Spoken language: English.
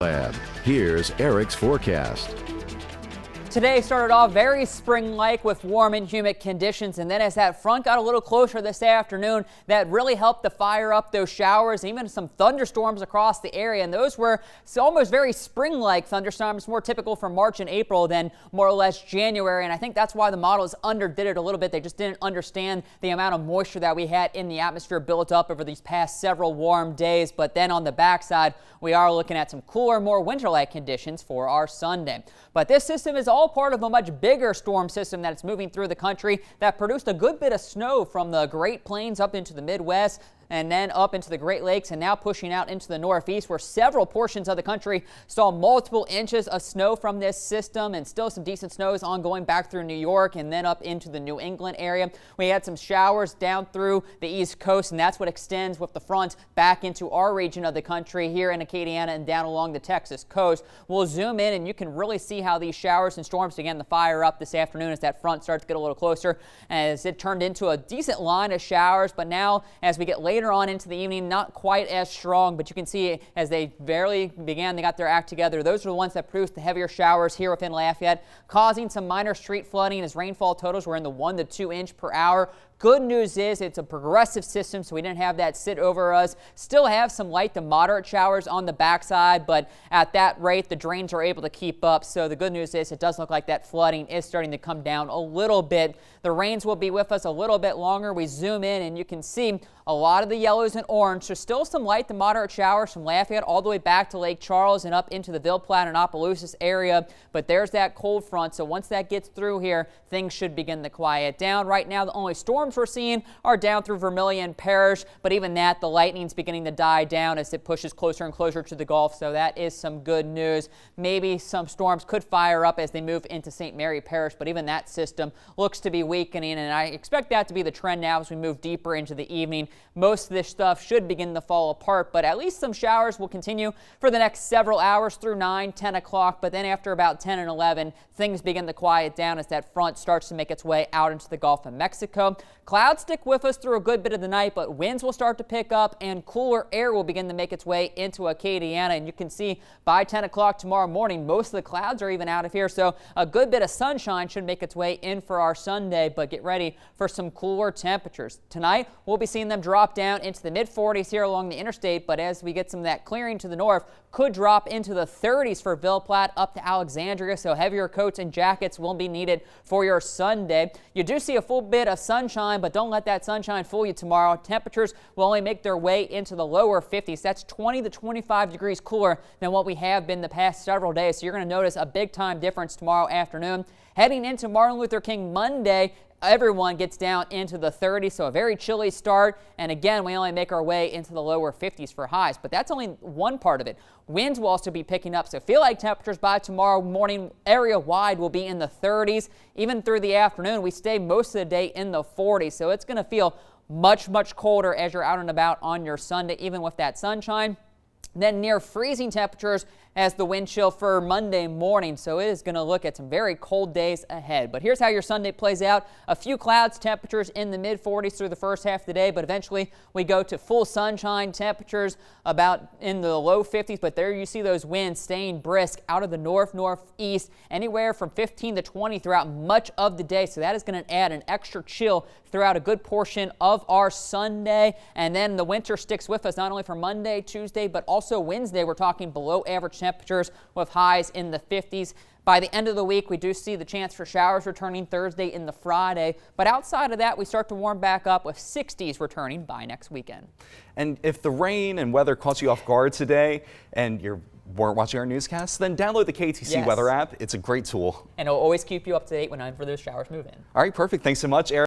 Lab. Here's Eric's forecast. Today started off very spring-like with warm and humid conditions, and then as that front got a little closer this afternoon, that really helped to fire up those showers, even some thunderstorms across the area. And those were almost very spring-like thunderstorms, more typical for March and April than more or less January. And I think that's why the models underdid it a little bit. They just didn't understand the amount of moisture that we had in the atmosphere built up over these past several warm days. But then on the backside, we are looking at some cooler, more winter-like conditions for our Sunday. But this system is all part of a much bigger storm system that's moving through the country that produced a good bit of snow from the Great Plains up into the Midwest and then up into the Great Lakes and now pushing out into the Northeast, where several portions of the country saw multiple inches of snow from this system, and still some decent snows ongoing back through New York and then up into the New England area. We had some showers down through the East Coast, and that's what extends with the front back into our region of the country here in Acadiana and down along the Texas coast. We'll zoom in and you can really see how these showers and storms began to fire up this afternoon as that front starts to get a little closer, as it turned into a decent line of showers. But now as we get later on into the evening, not quite as strong, but you can see as they barely began, they got their act together. Those are the ones that produced the heavier showers here within Lafayette, causing some minor street flooding as rainfall totals were in the 1 to 2 inch per hour. Good news is it's a progressive system, so we didn't have that sit over us. Still have some light to moderate showers on the backside, but at that rate, the drains are able to keep up. So the good news is it does look like that flooding is starting to come down a little bit. The rains will be with us a little bit longer. We zoom in and you can see a lot of the yellows and orange. So still some light to moderate showers from Lafayette all the way back to Lake Charles and up into the Ville Platte and Opelousas area. But there's that cold front. So once that gets through here, things should begin to quiet down. Right now, the only storms we're seeing are down through Vermilion Parish, but even that, the lightning's beginning to die down as it pushes closer and closer to the Gulf. So that is some good news. Maybe some storms could fire up as they move into St. Mary Parish, but even that system looks to be weakening, and I expect that to be the trend now as we move deeper into the evening. Most of this stuff should begin to fall apart, but at least some showers will continue for the next several hours through 9, 10 o'clock. But then after about 10 and 11, things begin to quiet down as that front starts to make its way out into the Gulf of Mexico. Clouds stick with us through a good bit of the night, but winds will start to pick up and cooler air will begin to make its way into Acadiana. And you can see by 10 o'clock tomorrow morning, most of the clouds are even out of here. So a good bit of sunshine should make its way in for our Sunday, but get ready for some cooler temperatures. Tonight, we'll be seeing them drop down into the mid-40s here along the interstate, but as we get some of that clearing to the north, could drop into the 30s for Ville Platte up to Alexandria, so heavier coats and jackets will be needed for your Sunday. You do see a full bit of sunshine, but don't let that sunshine fool you tomorrow. Temperatures will only make their way into the lower 50s. That's 20 to 25 degrees cooler than what we have been the past several days, so you're going to notice a big time difference tomorrow afternoon. Heading into Martin Luther King Monday, everyone gets down into the 30s, so a very chilly start. And again, we only make our way into the lower 50s for highs, but that's only one part of it. Winds will also be picking up, so feel like temperatures by tomorrow morning area-wide will be in the 30s. Even through the afternoon, we stay most of the day in the 40s, so it's going to feel much, much colder as you're out and about on your Sunday, even with that sunshine. Then near freezing temperatures as the wind chill for Monday morning. So it is going to look at some very cold days ahead. But here's how your Sunday plays out. A few clouds, temperatures in the mid-40s through the first half of the day, but eventually we go to full sunshine, temperatures about in the low 50s. But there you see those winds staying brisk out of the northeast, anywhere from 15 to 20 throughout much of the day. So that is going to add an extra chill throughout a good portion of our Sunday. And then the winter sticks with us not only for Monday, Tuesday, but also Wednesday. We're talking below average temperatures with highs in the 50s. By the end of the week, we do see the chance for showers returning Thursday into Friday. But outside of that, we start to warm back up with 60s returning by next weekend. And if the rain and weather caught you off guard today and you weren't watching our newscasts, then download the KTC weather app. It's a great tool. And it'll always keep you up to date whenever those showers move in. All right, perfect. Thanks so much, Eric.